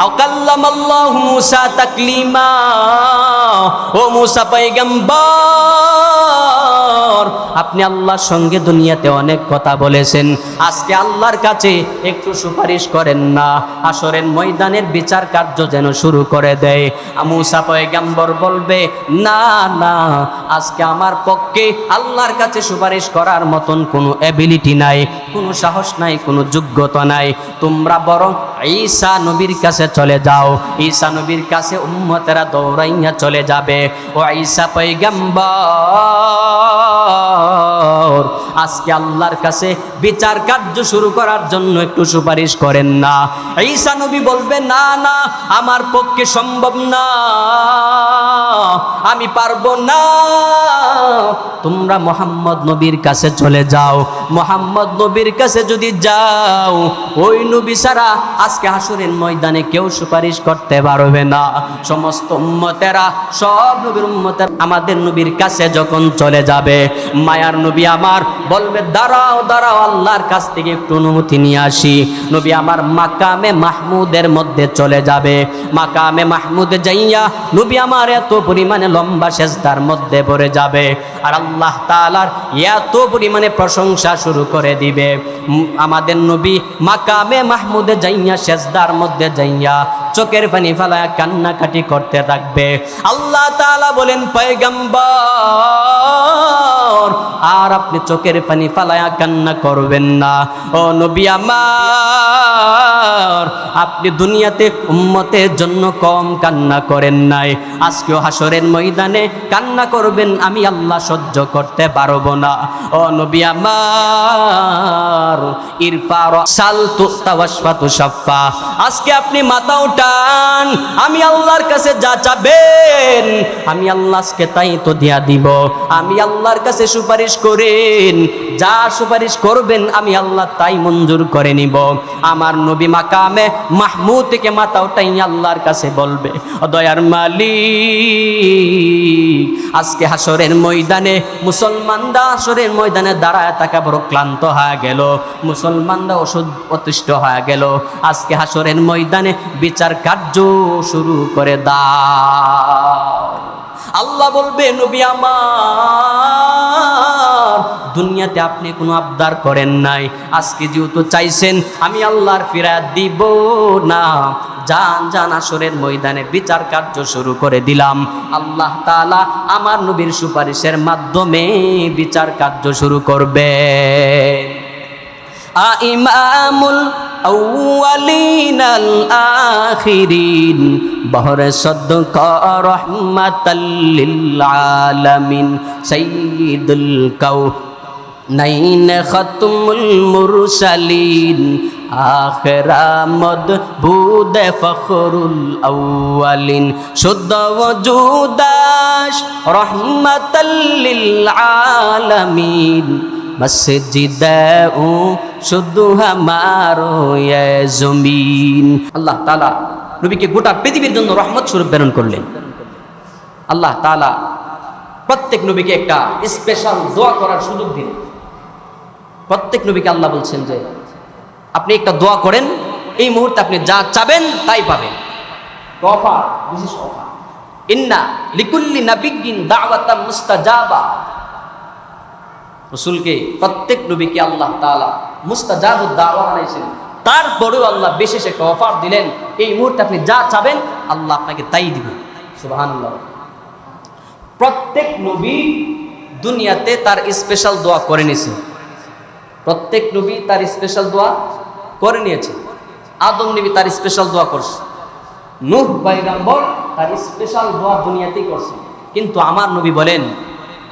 আও কাল্লামাল্লাহু মূসা তাকলিমা, ও মূসা পয়গম্বর, আপনি আল্লাহর সঙ্গে দুনিয়াতে অনেক কথা বলেছেন, আজকে আল্লাহর কাছে একটু সুপারিশ করেন না, হাসরের ময়দানের বিচার কার্য যেন শুরু করে দেয়। মূসা পয়গম্বর বলবে, না না, আজকে আমার পক্ষে আল্লাহর কাছে সুপারিশ করার মতন কোনো এবিলিটি নাই, কোনো সাহস নাই, কোনো যোগ্যতা নাই। তোমরা বরং ঈসা নবীর কাছে চলে যাও। ঈসা নবীর কাছে উম্মতেরা দৌড়াইয়া চলে যাবে। ও ঈসা পয়গম্বর, আজকে আল্লাহর কাছে বিচার কার্য শুরু করার জন্য একটু সুপারিশ করেন না। ঈসা নবী বলবে, না না, আমার পক্ষে সম্ভব না, আমি পারবো না। তোমরা মুহাম্মদ নবীর কাছে চলে যাও। মুহাম্মদ নবীর কাছে যদি যাও, ওই নবী ছাড়া আজকে হাসরের ময়দানে কেউ সুপারিশ করতে পারবে না। সমস্ত উম্মতেরা, সব নবীর উম্মতেরা আমাদের নবীর কাছে যখন চলে যাবে, মায়ার নবী আমার বলবে, দাঁড়াও দাঁড়াও, আল্লাহর কাছ থেকে একটু অনুমতি নিয়ে আসি। নবী আমার মাকামে মাহমুদের মধ্যে চলে যাবে। মাকামে মাহমুদে যাইয়া নবী আমার এত পরিমাণে লম্বা সেজদার মধ্যে পড়ে যাবে, আর আল্লাহ তাআলার এত পরিমাণে প্রশংসা শুরু করে দিবে। আমাদের নবী মাকামে মাহমুদে যাইয়া সেজদার মধ্যে যাইয়া চোখের পানি ফেলায়া কান্নাকাটি করতে থাকবে। আল্লাহ তাআলা বলেন, পয়গম্বর, আর আপনি চোখের পানি ফেলায়া কান্না করবেন না। ও নবী আমার, আপনি দুনিয়াতে উম্মতের জন্য কম কান্না করেন নাই, আজকেও হাসরের ময়দানে কান্না করবেন, আমি আল্লাহ সহ্য করতে পারবো না। ও নবী আমার, ইরফা রাসাল তুতা ওয়াশফাতু শাফা, আজকে আপনি মাথা উঠান, আমি আল্লাহর কাছে যা চাবেন আমি আল্লাহ আজকে তাই তো দিয়া দিব। আমি আল্লাহর কাছে সুপারিশ করেন, যা সুপারিশ করবেন আমি আল্লাহ তাই মঞ্জুর করে নিব। আমার নবী মাকামে মাহমুদ থেকে মাথা উঠাই আল্লাহর কাছে বলবে, দয়ার মালিক, আজকে হাসরের ময়দানে মুসলমানরা হাসরের ময়দানে দাঁড়ায় থাকা বড় ক্লান্ত হয়ে গেল, মুসলমানরা অতিষ্ঠ হয়ে গেল, আজকে হাসরের ময়দানে বিচার কার্য শুরু করে দাও। আল্লাহ বলবে, নবী আমার, দুনিয়াতে আপনি কোনো আবদার করেন নাই, আজকে যেহেতু চাইছেন আমি আল্লাহর ফিরাত দিব না, জান জান হাসরের ময়দানে বিচার কার্য শুরু করে দিলাম। আল্লাহ তাআলা আমার নবীর সুপারিশের মাধ্যমে বিচার কার্য শুরু করবে। ইমামুল আউয়ালিন আল আখিরিন, বহরে সদকা রহমাতাল লিল আলামিন, সাইয়্যিদুল কাউনাইন খাতমুল মুরসালিন, আখিরামদ বুদে ফখরুল আউয়ালিন, শুদ্ধ ওজুদাশ রহমাতাল লিল আলামিন, মসজিদে শুধু হামারো ইয়ে জমিন। আল্লাহ তাআলা নবীকে গোটা পৃথিবীর জন্য রহমত স্বরূপ প্রেরণ করলেন। আল্লাহ তাআলা প্রত্যেক নবীকে একটা স্পেশাল দোয়া করার সুযোগ দিলেন। প্রত্যেক নবীকে আল্লাহ বলছেন যে আপনি একটা দোয়া করেন, এই মুহূর্তে আপনি যা চাবেন তাই পাবেন। অফার, বিশেষ অফার, ইন্না লিকুল্লি নাবিয়্যিন দাওয়াতাম মুস্তাজাবা। রাসূলকে, প্রত্যেক নবীকে আল্লাহ তাআলা মুস্তাজাবুদ দাওয়া বানাইছেন, তারপরেও আল্লাহ বিশেষ একটা অফার দিলেন, এই মুহূর্তে আপনি যা চাবেন আল্লাহ আপনাকে তাই দিবেন। সুবহানাল্লাহ। প্রত্যেক নবী দুনিয়াতে তার স্পেশাল দোয়া করে নিয়েছে। প্রত্যেক নবী তার স্পেশাল দোয়া করে নিয়েছে। আদম নবী তার স্পেশাল দোয়া করছে, নূহ পয়গম্বর তার স্পেশাল দোয়া দুনিয়াতেই করছে। কিন্তু আমার নবী বলেন,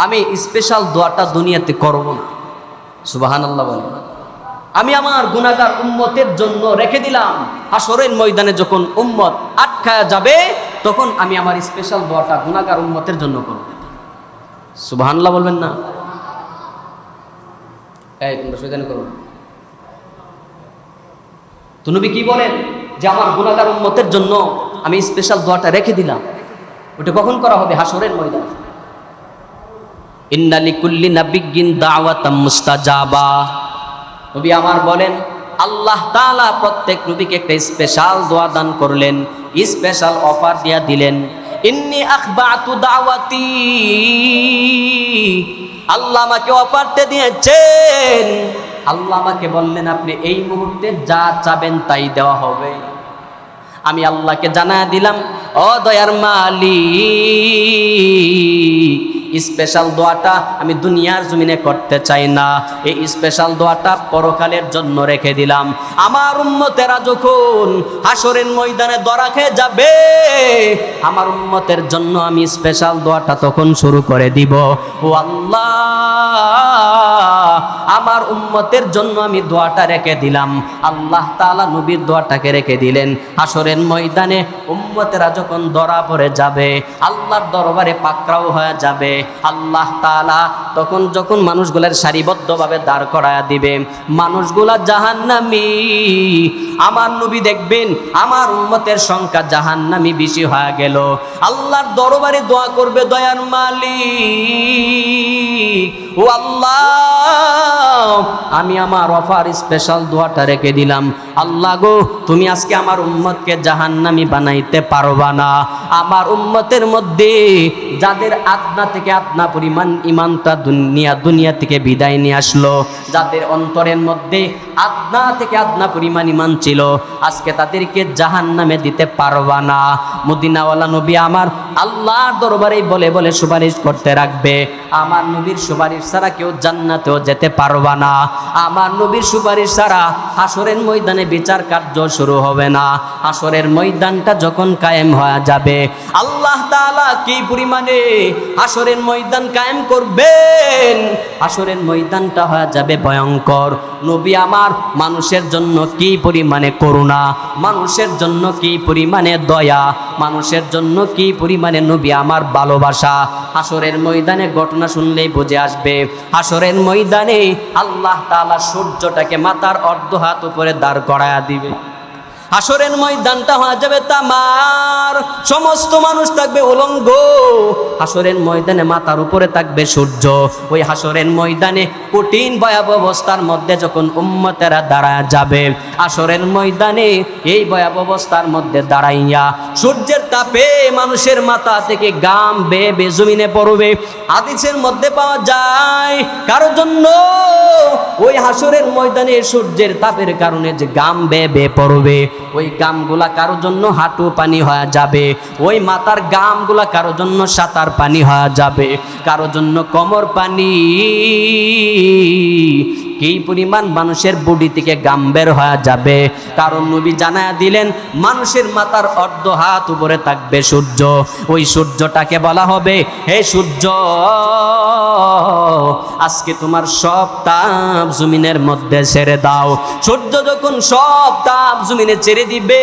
আমি স্পেশাল দোয়াটা দুনিয়াতে করব না। সুবহানাল্লাহ বলেন। আমি আমার গুনাহগার উম্মতের জন্য রেখে দিলাম, হাসরের ময়দানে যখন উম্মত আটকায়া যাবে তখন আমি আমার স্পেশাল দোয়াটা গুনাহগার উম্মতের জন্য করব। সুবহানাল্লাহ বলবেন না? এই তোমরা শয়তানি করো। তো নবী কি বলেন যে আমার গুনাহগার উম্মতের জন্য আমি স্পেশাল দোয়াটা রেখে দিলাম। ওটা কখন করা হবে? হাসরের ময়দানে। ইন্না লিকুল্লি নাবিয়্যিন দাওয়াতাম মুস্তাজাবা। নবী আমার বলেন, আল্লাহ তাআলা প্রত্যেক নবীকে একটা স্পেশাল দোয়া দান করলেন, স্পেশাল অফার দিয়া দিলেন। ইন্নী আখবাতু দাওয়াতি, আল্লাহ আমাকে অফারটা দিয়েছেন। আল্লাহ আমাকে বললেন আপনি এই মুহূর্তে যা চাবেন তাই দেওয়া হবে। আমি আল্লাহকে জানায় দিলাম, ও দয়ার মালিক, স্পেশাল দোয়াটা আমি দুনিয়ার জমিনে করতে চাই না, এই স্পেশাল দোয়াটা পরকালের জন্য রেখে দিলাম। আমার উম্মতেরা যখন হাসরের ময়দানে ধরা খেয়ে যাবে, আমার উম্মতের জন্য আমি স্পেশাল দোয়াটা তখন শুরু করে দিব। ও আল্লাহ, আমার উম্মতের জন্য আমি দোয়াটা রেখে দিলাম। আল্লাহ তাআলা নবীর দোয়াটাকে রেখে দিলেন। হাসরের ময়দানে উম্মতেরা যখন ধরা পড়ে যাবে, আল্লাহর দরবারে পাকড়াও হয়ে যাবে, আল্লাহ তাআলা তখন যখন মানুষগুলার সারিবদ্ধভাবে দাঁড় করায়া দিবে, মানুষগুলা জাহান্নামী, আমার নবী দেখবেন আমার উম্মতের সংখ্যা জাহান্নামী বেশি হয়ে গেল। আল্লাহর দরবারে দোয়া করবে, দয়ার মালিক, ও আল্লাহ, আমি আমার অফার স্পেশাল দোয়াটা রেখে দিলাম। আল্লাহ গো, তুমি আজকে আমার উম্মতকে জাহান্নামী বানাইতে পারবা না। আমার উম্মতের মধ্যে যাদের আদনা থেকে আদনা পরিমাণ ইমানটা দুনিয়া থেকে বিদায় নিয়ে আসলো, যাদের অন্তরের মধ্যে আদনা থেকে আদনা পরিমাণ ইমান ছিল, আজকে তাদেরকে জাহান্নামে দিতে পারবা না। মদিনাওয়ালা নবী আমার আল্লাহর দরবারে বলে বলে সুপারিশ করতে রাখবে, আমার নবীর সুপারিশ ছাড়া কেউ জান্নাতেও যেতে পারবা না। আমার নবীর সুপারিশ ছাড়া হাসরের ময়দানে বিচার কার্য শুরু হবে না। হাসরের ময়দানটা যখন কায়েম হয়ে যাবে, আল্লাহ তাআলা কি পরিমাণে হাসরের ময়দান কায়েম করবেন, হাসরের ময়দানটা হয়ে যাবে ভয়ঙ্কর। নবী আমার মানুষের জন্য কি পরিমাণে করুণা, মানুষের জন্য কি পরিমাণে দয়া, মানুষের জন্য কি পরিমাণে নবী আমার ভালোবাসা, হাসরের ময়দানে ঘটনা শুনলেই বুঝে আসবে। হাসরের ময়দানে আল্লাহ তাআলা সূর্যটাকে মাথার অর্ধ হাত উপরে দাঁড় করায়া দিবে। হাসরের ময়দানটা হয়ে যাবে তামার, সমস্ত মানুষ থাকবে উলঙ্গ। হাসরের ময়দানে মাথার উপরে থাকবে সূর্য। ওই হাসরের ময়দানে কঠিন ভয়াবহ অবস্থার মধ্যে যখন উম্মতেরা দাঁড়ায় যাবে, হাসরের ময়দানে এই ভয়াবহ অবস্থার মধ্যে দাঁড়াইয়া সূর্যের তাপে মানুষের মাথা থেকে গাম বেয়ে বেয়ে জমিনে পড়বে। হাদিসের মধ্যে পাওয়া যায় কারো জন্য ওই হাসরের ময়দানে সূর্যের তাপের কারণে যে গাম বেয়ে বেয়ে পড়বে, ওই গামগুলা কারোর জন্য হাঁটু পানি হয়ে যাবে, ওই মাথার গামগুলা কারোর জন্য সাঁতার পানি হয়ে যাবে, কারোর জন্য কোমর পানি। কি পরিমাণ মানুষের বডি থেকে গাম বের হয়ে যাবে। কারণ নবী জানায়া দিলেন মানুষের মাথার অর্ধ হাত উপরে থাকবে সূর্য। ওই সূর্যটাকে বলা হবে, হে সূর্য, আজকে তোমার সব তাপ জমিনের মধ্যে ছেড়ে দাও। সূর্য যখন সব তাপ জমিনে ছেড়ে দিবে,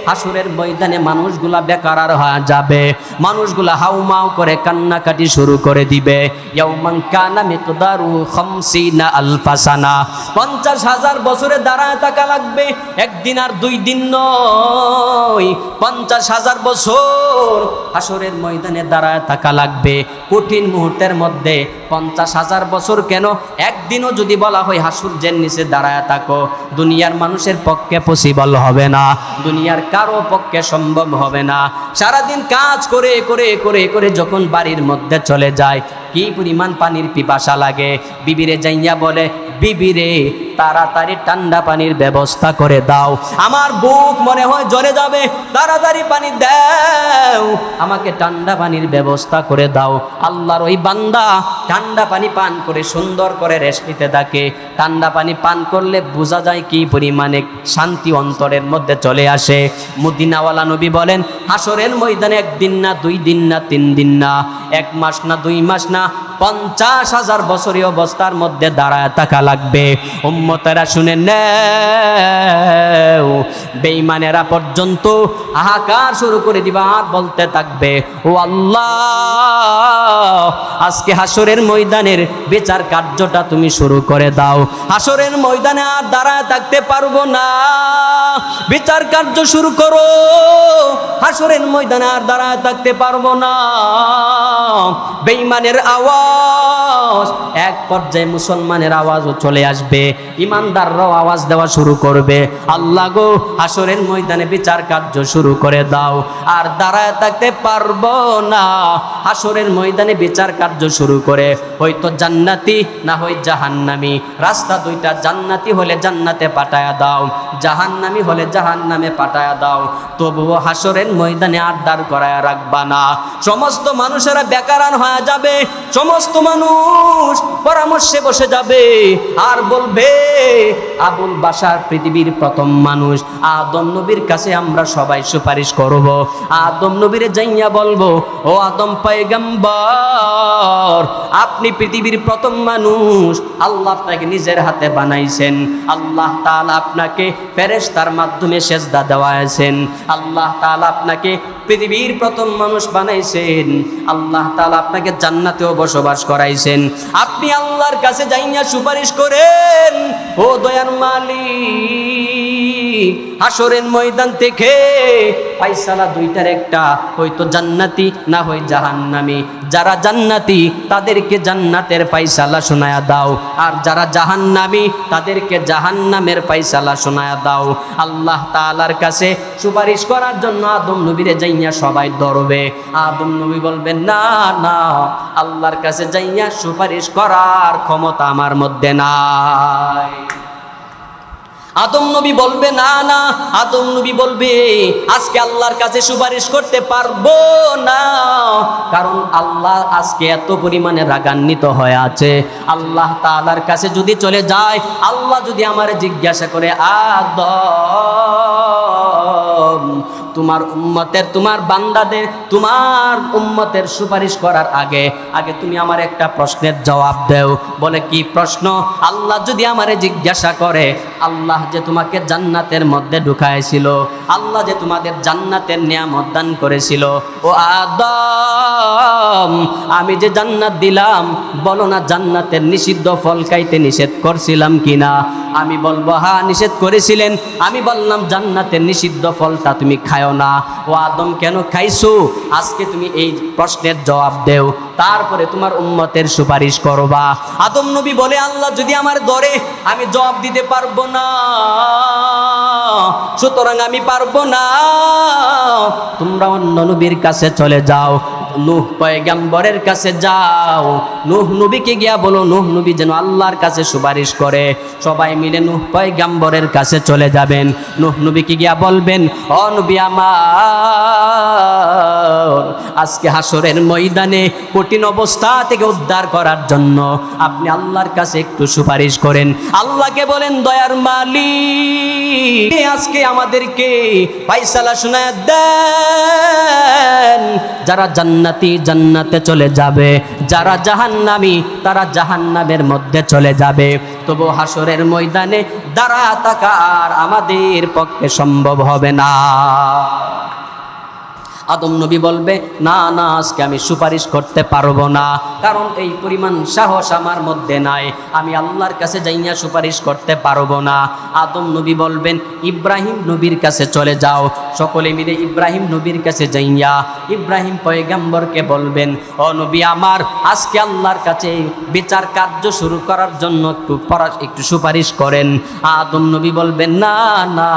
হাসরের ময়দানে মানুষগুলা বেকার হয়ে যাবে, মানুষগুলা হাউমাউ করে কান্নাকাটি শুরু করে দিবে। ইয়াউমান কানা মিকদারু 50 আলফা সানা, 50,000 বছরে দাঁড়ায় থাকা লাগবে। একদিন আর 2 দিন নয়, 50,000 বছর হাসরের ময়দানে দাঁড়ায় থাকা লাগবে। কঠিন মুহূর্তের মধ্যে 50,000 বছর কেন, একদিনও যদি বলা হয় হাসরের নিচে দাঁড়ায় থাকো, দুনিয়ার মানুষের পক্ষে পসিবল হবে না, দুনিয়ার কারো পক্ষে সম্ভব হবে না। সারাদিন কাজ করে করে করে করে যখন বাড়ির মধ্যে চলে যায়, কি পরিমাণ পানির পিপাসা লাগে। বিবিরে যাইয়া বলে, বিবিরে তাড়াতাড়ি ঠান্ডা পানির ব্যবস্থা করে দাও, আমার বুক মনে হয় জ্বলে যাবে, তাড়াতাড়ি পানি দাও, আমাকে ঠান্ডা পানির ব্যবস্থা করে দাও। আল্লাহর ওই বান্দা ঠান্ডা পানি পান করে সুন্দর করে রেস্ট নিতে থাকে। ঠান্ডা পানি পান করলে বোঝা যায় কি পরিমাণে শান্তি অন্তরের মধ্যে চলে আসে। মদিনাওয়ালা নবী বলেন, হাসরের ময়দানে 1 দিন না 2 দিন না 3 দিন না 1 মাস না 2 মাস না 50,000 বছরীয় অবস্থার মধ্যে দাঁড়ায় থাকা লাগবে। উম্মতেরা শুনে নেও, বেঈমানেরা পর্যন্ত হাহাকার শুরু করে দিবা, আর বলতে থাকবে, ও আল্লাহ, আজকে হাসরের ময়দানের বিচার কার্যটা তুমি শুরু করে দাও। হাসরের ময়দানে আর দাঁড়ায় থাকতে পারবো না, বিচার কার্য শুরু করো। হাসরের ময়দানে আর দাঁড়ায় থাকতে পারবো না। বেঈমানের আওয়াজ আওয়াজ, এক পর্যায়ে মুসলমানের আওয়াজও চলে আসবে, ইমানদাররাও আওয়াজ দেওয়া শুরু করবে, আল্লাহ গো হাসরের ময়দানে বিচার কার্য শুরু করে দাও। আর দাঁড়ায় থাকতে পারবো না, হাসরের ময়দানে বিচার কার্য শুরু করে হয়তো জান্নাতি না হয় জাহান্নামী, রাস্তা দুইটা, জান্নাতি হলে জান্নাতে পাঠায়া দাও, জাহান্নামী হলে জাহান্নামে পাঠায়া দাও, তবুও হাসরের ময়দানে আর দাঁড় করায়া রাখবা না। সমস্ত মানুষেরা বেকারান হয়ে যাবে, সমস্ত মানুষ পরামর্শে বসে যাবে আর বলবে আবুল বাশার পৃথিবীর প্রথম মানুষ আদম নবীর কাছে আমরা সবাই সুপারিশ করব। আদম নবীরে যাইয়া বলবো, ও আদম পয়গম্বর, আপনি পৃথিবীর প্রথম মানুষ, আল্লাহ আপনাকে নিজের হাতে বানাইছেন, আল্লাহ তাআলা আপনাকে ফেরেশতার মাধ্যমে সেজদা দেওয়াইছেন, আল্লাহ তাআলা আপনাকে পৃথিবীর প্রথম মানুষ বানাইছেন, আল্লাহ তাআলা আপনাকে জান্নাতেও বসবাস করাইছেন, আপনি আল্লাহর কাছে যাইয়া সুপারিশ করেন, ও দয়ার মালিক, হাসরের ময়দান থেকে ফায়সালা দুইটার একটা, হয়তো জান্নাতি না হয় জাহান্নামী, যারা জান্নাতি তাদেরকে জান্নাতের ফায়সালা শোনায়া দাও, আর যারা জাহান্নামী তাদেরকে জাহান্নামের ফায়সালা শোনায়া দাও। আল্লাহ তাআলার কাছে সুপারিশ করার জন্য আদম নবীরে যাইয়া সবাই দৌড়বে। আদম নবী বলবেন, না না, আল্লাহর কাছে যাইয়া সুপারিশ করার ক্ষমতা আমার মধ্যে নাই। আদম নবী বলবে, না না, আদম নবী বলবে আজকে আল্লাহর কাছে সুপারিশ করতে পারবো না, কারণ আল্লাহ আজকে এত পরিমাণে রাগান্বিত হয়ে আছে। আল্লাহ তাআলার কাছে যদি চলে যায়, আল্লাহ যদি আমার জিজ্ঞাসা করে, আদম তোমার উম্মতের, তোমার বান্দাদের, তোমার উম্মতের সুপারিশ করার আগে তুমি আমার একটা প্রশ্নের জবাব দাও। বলে, কি প্রশ্ন? আল্লাহ যদি আমারে জিজ্ঞাসা করে, আল্লাহ যে তোমাকে জান্নাতের মধ্যে ঢুকাইছিল, আল্লাহ যে তোমাদের জান্নাতের নিয়ামত দান করেছিল, ও আদম আমি যে জান্নাত দিলাম, বলো না জান্নাতের নিষিদ্ধ ফল খাইতে নিষেধ করছিলাম কিনা? আমি বলবো, হ্যাঁ নিষেধ করেছিলেন। আমি বললাম জান্নাতের নিষিদ্ধ ফলটা তুমি খায়ো না। ও আদম কেন খাইছো? আজকে তুমি এই প্রশ্নের জবাব দেও, তারপরে তোমার উম্মতের সুপারিশ করবা। আদম নবী বলে, আল্লাহ যদি আমার ধরে আমি জবাব দিতে পারবো না, সুতরাং আমি পারবো না, তোমরা অন্য নবীর কাছে চলে যাও, নূহ পয়গম্বরের কাছে যাও, নূহ নবীকে গিয়া বলো নূহ নবী যেন আল্লাহর কাছে সুপারিশ করে। সবাই মিলে নূহ পয়গম্বরের কাছে চলে যাবেন। নূহ নবীকে গিয়া বলবেন, ও নবী আমার, আজকে হাসরের ময়দানে কঠিন অবস্থা থেকে উদ্ধার করার জন্য আপনি আল্লাহর কাছে একটু সুপারিশ করেন। আল্লাহকে বলেন, দয়ার মালিক আজকে আমাদেরকে ফায়সালা শোনায় দেন, যারা জান্নাতি জান্নাতে চলে যাবে, যারা জাহান্নামী তারা জাহান্নামের মধ্যে চলে যাবে। তবু হাসরের ময়দানে দাঁড়া থাকা আর আমাদের পক্ষে সম্ভব হবে না। আদম নবী বলবে, না না, আজকে আমি সুপারিশ করতে পারবো না, কারণ এই পরিমাণ সাহস আমার মধ্যে নাই, আমি আল্লাহর কাছে যাইয়া সুপারিশ করতে পারবো না। আদম নবী বলবেন, ইব্রাহিম নবীর কাছে চলে যাও। সকলে মিলে ইব্রাহিম নবীর কাছে যাইয়া ইব্রাহিম পয়গম্বরকে বলবেন, ও নবী আমার, আজকে আল্লাহর কাছে বিচার কার্য শুরু করার জন্য একটু সুপারিশ করেন। আদম নবী বলবেন, না না,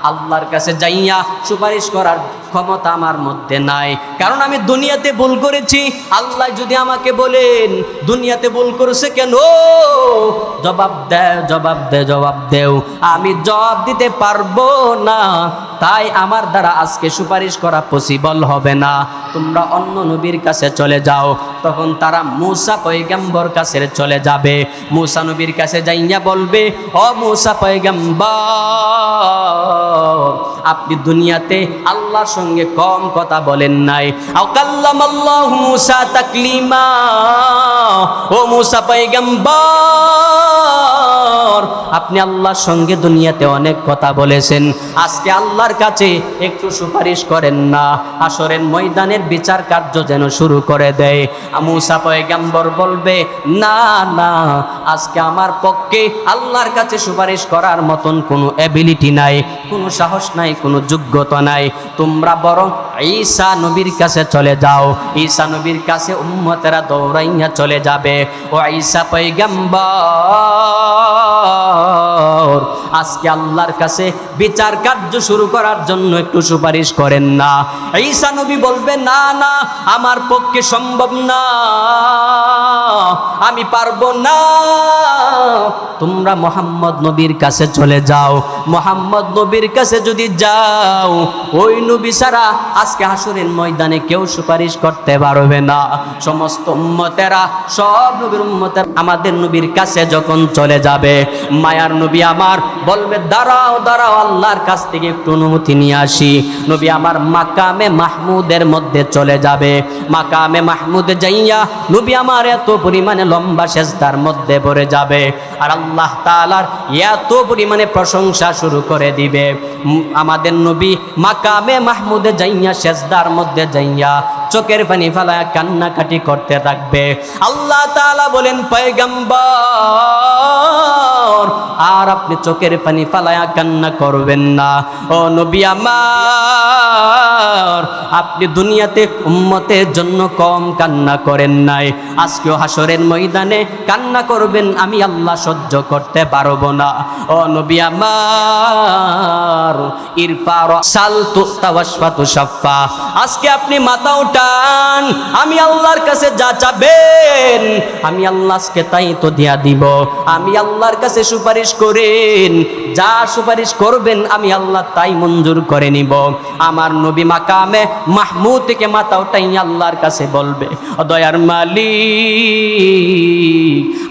আল্লাহর কাছে যাইয়া সুপারিশ করার ক্ষমতা আমার মধ্যে নাই, কারণ আমি দুনিয়াতে ভুল করেছি। আল্লাহ যদি আমাকে বলেন দুনিয়াতে ভুল করেছে কেন, জবাব দেও, জবাব দে, জবাব দেও, আমি জবাব দিতে পারবো না, তাই আমার দ্বারা আজকে সুপারিশ করা পসিবল হবে না, তোমরা অন্য নবীর কাছে চলে যাও। তখন তারা মূসা পয়গম্বর কাছে চলে যাবে। মূসা নবীর কাছে যাইয়া বলবে, ও মূসা পয়গম্বর, আপনি দুনিয়াতে আল্লাহর সঙ্গে কম কথা বলেন নাই। আও কাল্লামাল্লাহু মূসা তাকলিমা, ও মূসা পয়গম্বর, আপনি আল্লাহর সঙ্গে দুনিয়াতে অনেক কথা বলেছেন, আজকে আল্লাহর কাছে একটু সুপারিশ করেন না, হাসরের ময়দানের বিচার কার্য যেন শুরু করে দেয়। মূসা পয়গম্বর বলবে, না না, আজকে আমার পক্ষে আল্লাহর কাছে সুপারিশ করার মতন কোনো এবিলিটি নাই, কোনো কোনো সাহস নাই, কোনো যোগ্যতা নাই। তোমরা বরং ঈসা নবীর কাছে চলে যাও। ঈসা নবীর কাছে উম্মতেরা দৌড়াইয়া চলে যাবে। ও ঈসা পয়গম্বর, আজকে আল্লাহর কাছে বিচার কার্য শুরু করার জন্য একটু সুপারিশ করেন না। ঈসা নবী বলবে, না না, আমার পক্ষে সম্ভব না, আমি পারবো না। তোমরা মোহাম্মদ নবীর কাছে চলে যাও। মোহাম্মদ নবীর কাছে যদি যাও, ওই নবী ছাড়া আজকে হাসরের ময়দানে কেউ সুপারিশ করতে পারবে না। সমস্ত উম্মতেরা, সব নবীর উম্মতের আমাদের নবীর কাছে যখন চলে যাবে, মায়ার নবী আমার বলবে, দাঁড়াও দাঁড়াও, আল্লাহর কাছ থেকে একটু অনুমতি নিয়ে আসি। নবী আমার মাকামে মাহমুদের মধ্যে চলে যাবে। মাকামে মাহমুদে যাইয়া নবী আমার এত পরিমাণে লম্বা সেজদার মধ্যে পড়ে যাবে, আর আল্লাহ তাআলার এত পরিমাণে প্রশংসা শুরু করে দিবে। আমাদের নবী মাকামে মাহমুদে যাইয়া সেজদার মধ্যে যাইয়া চোখের পানি ফেলায় কান্নাকাটি করতে থাকবে। আল্লাহ তাআলা বলেন, পয়গম্বর, আর আপনি চোখের পানি ফেলায়া কান্না করবেন না। ও নবী আমার, আপনি দুনিয়াতে উম্মতের জন্য কম কান্না করেন নাই, আজকেও হাসরের ময়দানে কান্না করবেন, আমি আল্লাহ সহ্য করতে পারবো না। ও নবী আমার, ইরফা রাসাল তুস্তাওয়াশফা তুশাফা, আজকে আপনি মাথা উঠান, আমি আল্লাহর কাছে যা চাবেন আমি আল্লাহকে তাই তো দিয়া দিব। আমি আল্লাহর কাছে সুপারিশ করেন, যা সুপারিশ করবেন আমি আল্লাহ তাই মঞ্জুর করে নিব। আমার নবী মাকামে মাহমুদ থেকে মাথা উঠাই আল্লাহর কাছে বলবে, দয়ার মালিক,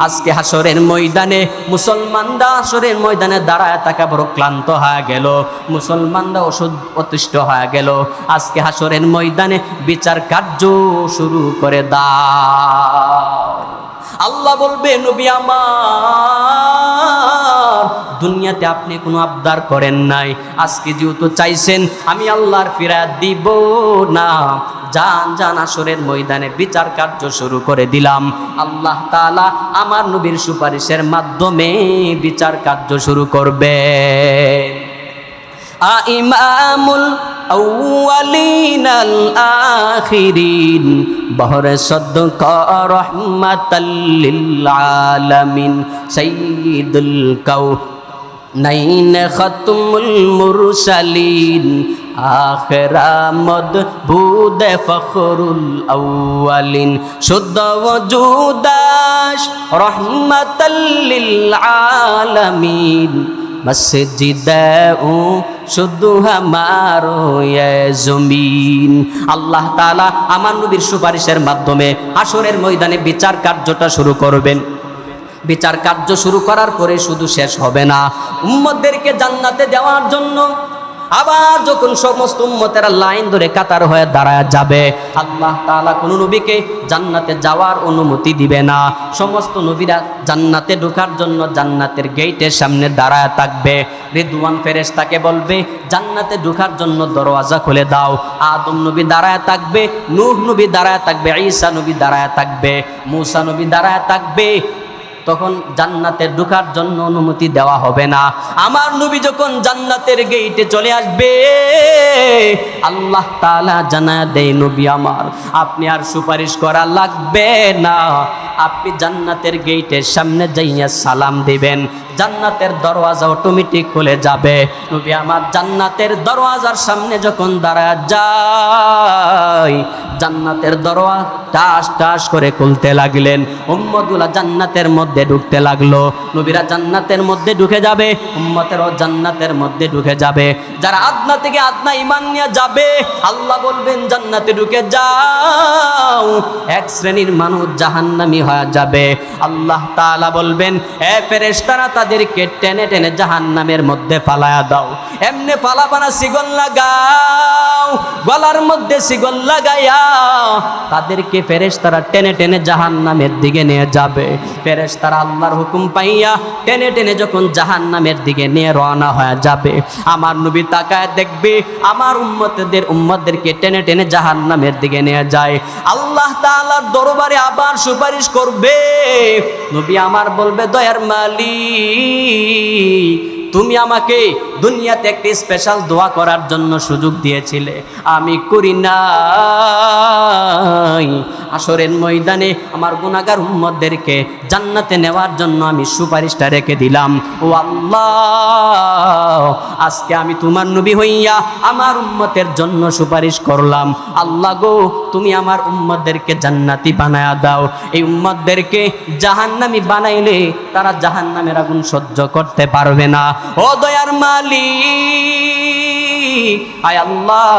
আজকে হাসরের ময়দানে মুসলমানরা হাসরের ময়দানে দাঁড়ায় থাকা বড় ক্লান্ত হয়ে গেল, মুসলমানরা অতিষ্ঠ হয়ে গেল, আজকে হাসরের ময়দানে বিচার কার্য শুরু করে দাও। আল্লাহ বলবে, নবী আমার, দুনিয়াতে আপনি কোনো আবদার করেন নাই, আজকে যেহেতু চাইছেন আমি আল্লাহর ফিরাত দিব না। জান জান হাসরের ময়দানে বিচার কার্য শুরু করে দিলাম। আল্লাহ তাআলা আমার নবীর সুপারিশের মাধ্যমে বিচার কার্য শুরু করবে। ইমামুল আউয়ালিনাল আখিরিন, বহরে সদকা রহমাতাল লিল আলামিন, সাইয়্যিদুল কাউনাইন খাতমুল মুরসালিন, আখিরামদ বুদে ফখরুল আউয়ালিন, শুদ্ধ ওজুদাশ রহমাতাল লিল আলামিন, মসজিদেও শুধু হামারো এ জমিন। আল্লাহ তাআলা আমার নবীর সুপারিশের মাধ্যমে হাসরের ময়দানে বিচার কার্যটা শুরু করবেন। বিচার কার্য শুরু করার পরে শুধু শেষ হবে না, উম্মতদেরকে জান্নাতে দেওয়ার জন্য আবার যখন সমস্ত উম্মতেরা লাইন ধরে কাতার হয়ে দাঁড়ায় যাবে, আল্লাহ তাআলা কোন নবীকে জান্নাতে যাওয়ার অনুমতি দিবে না। সমস্ত নবীরা জান্নাতে ঢোকার জন্য জান্নাতের গেটের সামনে দাঁড়ায় থাকবে। রিদওয়ান ফেরেশতাকে বলবে, জান্নাতে ঢোকার জন্য দরওয়াজা খুলে দাও। আদম নবী দাঁড়ায় থাকবে, নূহ নবী দাঁড়ায় থাকবে, ঈসা নবী দাঁড়ায় থাকবে, মূসা নবী দাঁড়ায় থাকবে। তখন জান্নাতে ঢোকার জন্য অনুমতি দেওয়া হবে না। আমার নবী যখন জান্নাতের গেটে চলে আসবে, আল্লাহ তাআলা জানায় দেয়, নবী আমার, আপনি আর সুপারিশ করা লাগবে না, আপনি জান্নাতের গেটের সামনে যাইয়া সালাম দিবেন, জান্নাতের দরওয়াজা অটোমেটিক খুলে যাবে। নবী আমার জান্নাতের দরওয়াজার সামনে যখন দাঁড়ায় যায়, জান্নাতের দরওয়াজা টাস টাস করে খুলতে লাগলেন, উম্মতগুলা জান্নাতের মধ্যে ঢুকতে লাগলো। নবীরা জান্নাতের মধ্যে ঢুকে যাবে, উম্মতেরও জান্নাতের মধ্যে ঢুকে যাবে। যারা আদনা থেকে আদনা ঈমান নিয়ে যাবে, আল্লাহ বলবেন জান্নাতে ঢুকে যাও। এক শ্রেণীর মানুষ জাহান্নামী হয়ে যাবে। আল্লাহ তাআলা বলবেন, এ ফেরেশতারা তাদেরকে টেনে টেনে জাহান্নামের মধ্যে ফালায়া দাও। এমনে ফালাবানা সিগল লাগাও, গলার মধ্যে সিগল লাগাইয়া তাদেরকে ফেরেশতারা টেনে টেনে জাহান্নামের দিকে নিয়ে যাবে। ফেরেশতারা আল্লাহর হুকুম পাইয়া টেনে টেনে যখন জাহান্নামের দিকে নিয়ে রওনা হয়ে যাবে, আমার নবী তাকায় দেখবে আমার উম্মতদেরকে টেনে টেনে জাহান্নামের দিকে নিয়ে যায়। আল্লাহ তাআলার দরবারে আবার সুপারিশ করবে। নবী আমার বলবে, দয়ার মালিক, তুমি আমাকে দুনিয়াতে একটি স্পেশাল দোয়া করার জন্য সুযোগ দিয়েছিলে, আমি করি না। হাশরের ময়দানে আমার গুনাহগার উম্মতদেরকে জান্নাতে নেওয়ার জন্য আমি সুপারিশটা রেখে দিলাম। ও আল্লাহ, আজকে আমি তোমার নবী হইয়া আমার উম্মতের জন্য সুপারিশ করলাম। আল্লাহ গো, তুমি আমার উম্মতদেরকে জান্নাতি বানায়া দাও। এই উম্মতদেরকে জাহান্নামী বানাইলে তারা জাহান্নামের আগুন সহ্য করতে পারবে না। ও দয়ার মালিক, আয় আল্লাহ,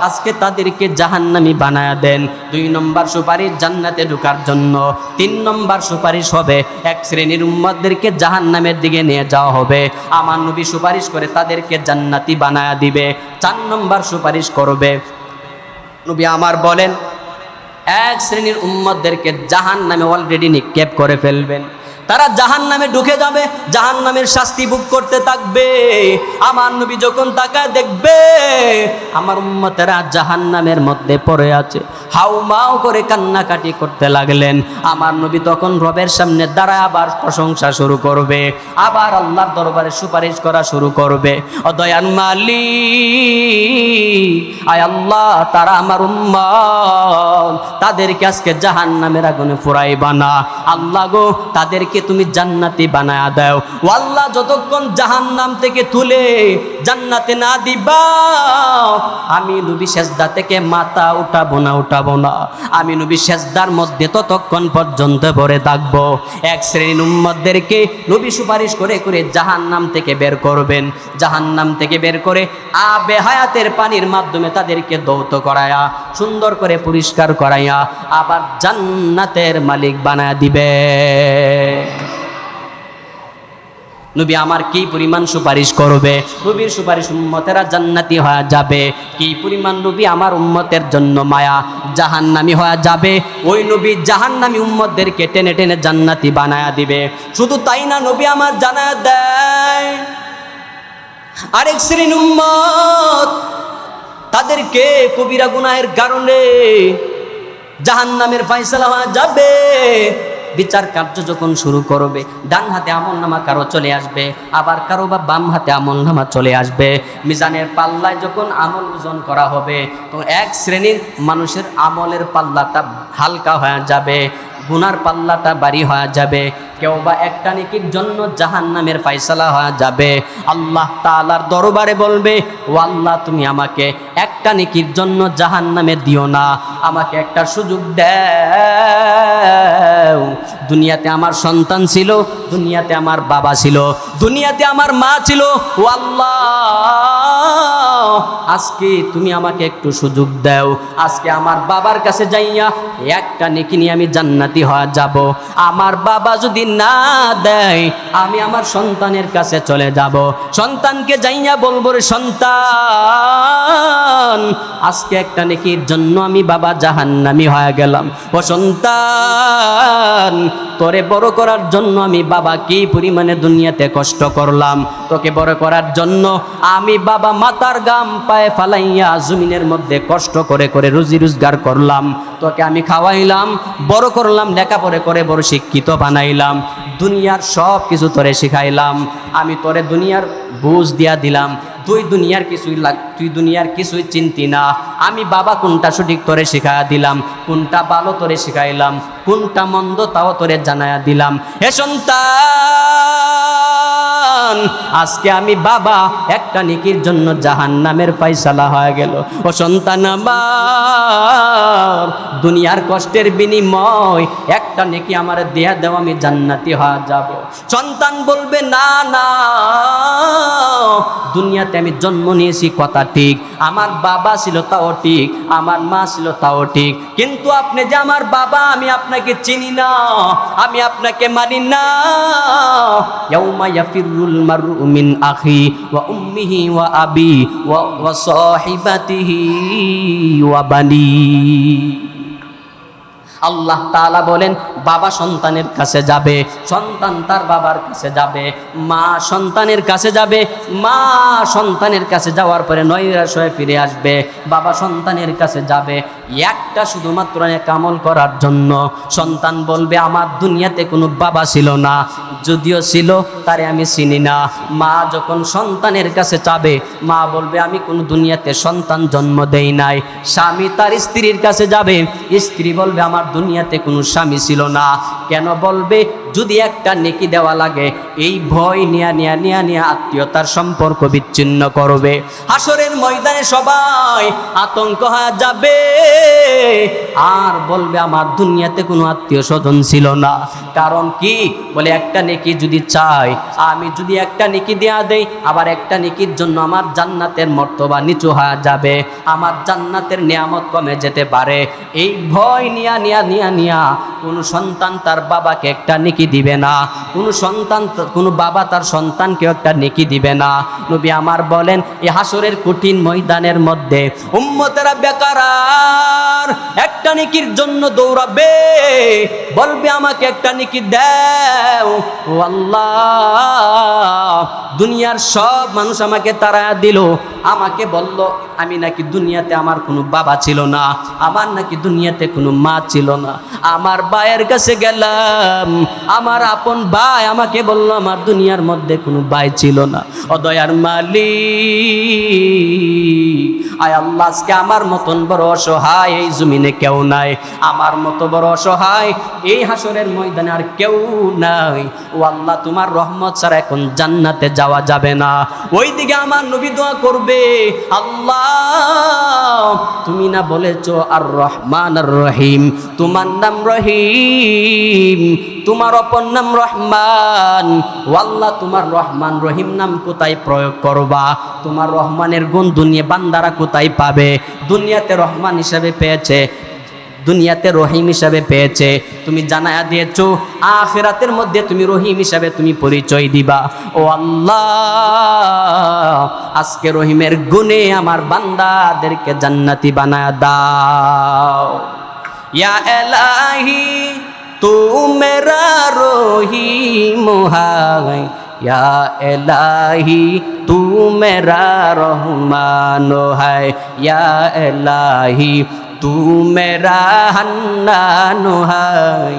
আজকে তাদেরকে জাহান্নামী বানায়া দেন। 2 নম্বর সুপারিশ জান্নাতে ঢোকার জন্য। 3 নম্বর সুপারিশ হবে এক শ্রেণীর উম্মতদেরকে জাহান্নামের দিকে নিয়ে যাওয়া হবে, আমার নবী সুপারিশ করে তাদেরকে জান্নাতি বানায়া দিবে। 4 নম্বর সুপারিশ করবে নবী আমার বলেন, এক শ্রেণীর উম্মতদেরকে জাহান্নামে অলরেডি নিক্ষেপ করে ফেলবেন। তারা জাহান্নামে ঢুকে যাবে, জাহান্নামের শাস্তি ভোগ করতে থাকবে। আমার নবী যখন তাকায় দেখবে আমার উম্মতেরা জাহান্নামের মধ্যে পড়ে আছে, হাউমাউ করে কান্নাকাটি করতে লাগলেন। আমার নবী তখন রবের সামনে দাঁড়ায় আবার প্রশংসা শুরু করবে, আবার আল্লাহর দরবারে সুপারিশ করা শুরু করবে। ও দয়ার মালিক, আয় আল্লাহ, তারা আমার উম্মত, তাদেরকে আজকে জাহান্নামের আগুনে ফুরাইবা না। আল্লাহ গো, তাদেরকে তুমি জান্নাতি বানায়া দাও। ও আল্লাহ, যতক্ষণ জাহান্নাম থেকে তুলে জান্নাতে না দিবা আমি নবী সেজদা থেকে মাথা উঠাবো না। আমি নবী সেজদার মধ্যে ততক্ষণ পর্যন্ত পড়ে থাকবো। এক শ্রেণীর উম্মতদেরকে নবী সুপারিশ করে করে জাহান্নাম থেকে বের করবেন। জাহান্নাম থেকে বের করে আবে হায়াতের পানির মাধ্যমে তাদেরকে দৌত করায়া সুন্দর করে পরিষ্কার করাইয়া আবার জান্নাতের মালিক বানায়া দিবে। নবী আমার কি পরিমাণ সুপারিশ করবে, নবীর সুপারিশ উম্মতেরা জান্নাতি হয়ে যাবে। কি পরিমাণ নবী আমার উম্মতের জন্য মায়া, জাহান্নামী হয়ে যাবে। ওই নবী জাহান্নামী উম্মতদেরকে টেনে টেনে জান্নাতি বানায়া দিবে। শুধু তাই না, নবী আমার জানায়া দেয় আরেক শ্রেণীর উম্মত, তাদেরকে কবিরা গুনাহের কারণে জাহান্নামের ফয়সালা হয়ে যাবে। বিচার কার্য যখন শুরু করবে, ডান হাতে আমলনামা কারো চলে আসবে, আবার কারো বা বাম হাতে আমলনামা চলে আসবে। মিজানের পাল্লায় যখন আমল ওজন করা হবে, তো এক শ্রেণীর মানুষের আমলের পাল্লাটা হালকা হয়ে যাবে, গুনার পাল্লাটা ভারী হয়ে যাবে। কেউ বা একটা নেকির জন্য জাহান্নামের ফয়সালা হয়ে যাবে। আল্লাহ তাআলার দরবারে বলবে, ও আল্লাহ, তুমি আমাকে একটা নেকির জন্য জাহান্নামে দিও না, আমাকে একটা সুযোগ দাও। দুনিয়াতে আমার সন্তান ছিল, দুনিয়াতে আমার বাবা ছিল, দুনিয়াতে আমার মা ছিল। ও আল্লাহ, আজকে তুমি আমাকে একটু সুযোগ দাও। আজকে আমার বাবার কাছে যাইয়া একটা নেকি নিয়ে আমি জান্নাতি হয়ে যাব। আমার বাবা যদি না দেয়, আমি আমার সন্তানের কাছে চলে যাব। সন্তানকে যাইয়া বলবো, রে সন্তান, আজকে একটা নেকির জন্য আমি বাবা জাহান্নামী হয়ে গেলাম। ও সন্তান, তোরে বড় করার জন্য আমি বাবা কি পরিমাণে দুনিয়াতে কষ্ট করলাম। তোকে বড় করার জন্য আমি বাবা মাথার গাম পায়ে ফালাইয়া জমিনের মধ্যে কষ্ট করে করে রুজি রোজগার করলাম। তোকে আমি খাওয়াইলাম, বড় করলাম, লেখাপড়া করে বড় শিক্ষিত বানাইলাম, দুনিয়ার সব কিছু তোরে শিখাইলাম। আমি তোরে দুনিয়ার বুঝ দিয়া দিলাম। তুই দুনিয়ার কিছুই চিন্তি না। আমি বাবা কোনটা সঠিক তোরে শিখাইয়া দিলাম, কোনটা ভালো তোরে শিখাইলাম, কোনটা মন্দ তাও তোরে জানাইয়া দিলাম। হে সন্তান, আজকে আমি বাবা একটা নেকির জন্য জাহান্নামের ফয়সালা হয়ে গেল। ও সন্তান আমার, দুনিয়ার কষ্টের বিনিময় একটা নেকি আমার দেয়া দেও, আমি জান্নাতি হয়ে যাব। সন্তান বলবে, না না, দুনিয়াতে আমি জন্ম নিয়েছি কথা ঠিক, আমার বাবা ছিল তাও ঠিক, আমার মা ছিল তাও ঠিক, কিন্তু আপনি যে আমার বাবা, আমি আপনাকে চিনি না, আমি আপনাকে মানি না। ইয়াউমা ইয়াফিরুল মারউ মিন আখি ওয়া উম্মিহি ওয়া আবি ওয়া সাহিবাতিহি ওয়া বানি। আল্লাহ তাআলা বলেন বাবা সন্তানের কাছে যাবে, সন্তান তার বাবার কাছে যাবে, মা সন্তানের কাছে যাবে, মা সন্তানের কাছে যাওয়ার পরে নৈরাশ হয়ে ফিরে আসবে, বাবা সন্তানের কাছে যাবে একটা শুধুমাত্র নেক আমল করার জন্য। সন্তান বলবে আমার দুনিয়াতে কোনো বাবা ছিল না, যদিও ছিল তারে আমি চিনি না। মা যখন সন্তানের কাছে যাবে, মা বলবে আমি কোনো দুনিয়াতে সন্তান জন্ম দেই নাই। স্বামী তার স্ত্রীর কাছে যাবে, স্ত্রী বলবে আমার দুনিয়াতে কোনো স্বামী ছিল না। কেন বলবে? যদি একটা নেকি দেওয়া লাগে এই ভয় নিয়া আত্মীয়তার সম্পর্ক বিচ্ছিন্ন করবে। হাসরের ময়দানে সবাই আতঙ্ক হয়ে যাবে আর বলবে আমার দুনিয়াতে কোনো আত্মীয় স্বজন ছিল না। কারণ কি? বলে একটা নেকি যদি চাই, আমি যদি একটা নেকি দেয়া দেই, আবার একটা নেকির জন্য আমার জান্নাতের মর্তবা নিচু হয়ে যাবে, আমার জান্নাতের নিয়ামত কমে যেতে পারে। এই ভয় নিয়া কোনো সন্তান তার বাবাকে একটা নেকি দিবে না, কোনো বাবা তার সন্তানকে একটা নেকি দিবে না। নবী আমার বলেন এই হাসরের কঠিন ময়দানের মধ্যে উম্মতেরা বেকারার একটা নেকির জন্য দৌড়াবে, বলবে আমাকে একটা নেকি দাও। ও আল্লাহ, দুনিয়ার সব মানুষ আমাকে তাড়ায়া দিল, আমাকে বলল আমি নাকি দুনিয়াতে আমার কোনো বাবা ছিল না, আমার নাকি দুনিয়াতে কোনো মা ছিল না। আমার ভাইয়ের কাছে গেলাম, আমার আপন ভাই আমাকে বলল আমার দুনিয়ার মধ্যে কোনো ভাই ছিল না। ও দয়ার মালিক, আয় আল্লাহ, আজকে আমার মতন বড় অসহায় এই জমিনে কেউ নাই, আমার মতো বড় অসহায় এই হাসরের ময়দানে আর কেউ নাই। ও আল্লাহ, তোমার রহমত ছাড়া এখন জান্নাতে যাওয়া যাবে না। ওইদিকে আমার নবী দোয়া করবে, আল্লাহ তুমি না বলেছো আর রহমান আর রহিম, তোমার নাম রহিম, তোমার অপর নাম রহমান। ও আল্লাহ, তোমার রহমান রহিম নাম কোথায় প্রয়োগ করবা? তোমার রহমানের গুণ দুনিয়া বান্দারা কোথায় পাবে? দুনিয়াতে রহমান হিসাবে পেয়েছে, দুনিয়াতে রহিম হিসাবে পেয়েছে, তুমি জানায়া দিয়েছো, আখিরাতের মধ্যে তুমি রহিম হিসাবে তুমি পরিচয় দিবা। ও আল্লাহ, আজকে রহিমের গুণে আমার বান্দাদেরকে জান্নাতি বানায়া দাও। ইয়া ইলাহি তু মেরা রহিম হায়, या इलाही तू मेरा रहमान है, या इलाही तू मेरा हन्नान है,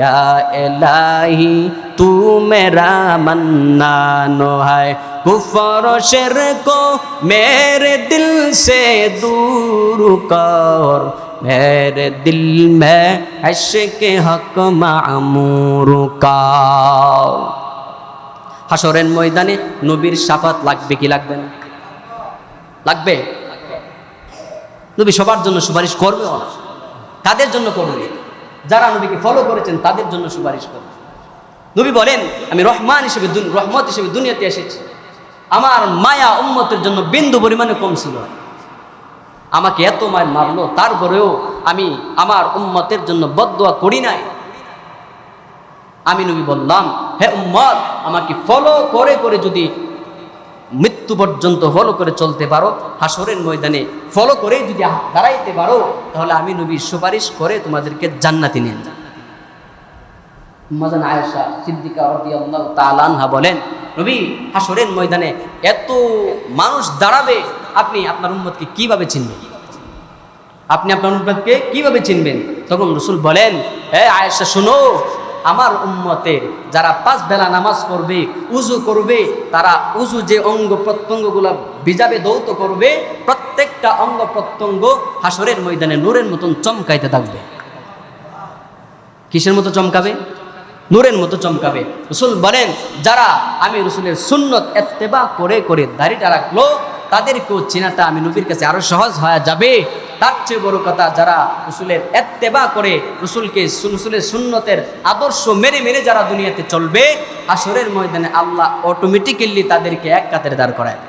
या इलाही तू मेरा मन्नान है। कुफर शिर्क को मेरे दिल से दूर कर, मेरे दिल में इश्क हक मामूर का। হাসরের ময়দানে নবীর শাফাত লাগবে কি লাগবে না? লাগবে। নবী সবার জন্য সুপারিশ করবে। কাদের জন্য করবে? যারা নবীকে ফলো করেছেন তাদের জন্য সুপারিশ করবে। নবী বলেন আমি রহমান হিসেবে, রহমত হিসেবে দুনিয়াতে এসেছি, আমার মায়া উম্মতের জন্য বিন্দু পরিমাণে কম ছিল। আমাকে এত মায় মারলো, তারপরেও আমি আমার উম্মতের জন্য বদদুয়া করি নাই। আমি নবী বললাম, হে উম্মত, আমাকে ফলো করে করে যদি মৃত্যু পর্যন্ত ফলো করে চলতে পারো, হাসরের ময়দানে ফলো করে যদি দাঁড়াইতে পারো, তাহলে আমি নবী সুপারিশ করে তোমাদেরকে জান্নাতে নিয়ে যাব। উম্মাজান আয়েশা সিদ্দিকা রাদিয়াল্লাহু তাআলা আনহা বলেন, নবী হাসরের ময়দানে এত মানুষ দাঁড়াবে, আপনি আপনার উম্মতকে কিভাবে চিনবেন? আপনি আপনার উম্মতকে কিভাবে চিনবেন? তখন রাসূল বলেন, হে আয়েশা শুনো, আমার উম্মতের যারা 5 বেলা নামাজ পড়বে, উজু করবে, তারা উজু যে অঙ্গ প্রত্যঙ্গগুলো ভিজাবে, দৌত করবে, প্রত্যেকটা অঙ্গ প্রত্যঙ্গ হাসরের ময়দানে নূরের মতন চমকাইতে থাকবে। কিসের মতো চমকাবে? নূরের মতো চমকাবে। রাসূল বলেন, যারা আমি রাসূলের সুন্নত ইত্তেবা করে করে দাড়িটা রাখলো, তাদেরকেও চেনাটা আমি নবীর কাছে আরো সহজ হয়ে যাবে। তার চেয়ে বড় কথা, যারা রাসূলের ইত্তেবা করে রাসূলের সুন্নতের আদর্শ মেরে মেরে যারা দুনিয়াতে চলবে, হাসরের ময়দানে আল্লাহ অটোমেটিক্যালি তাদেরকে এক কাতারে দাঁড় করায়।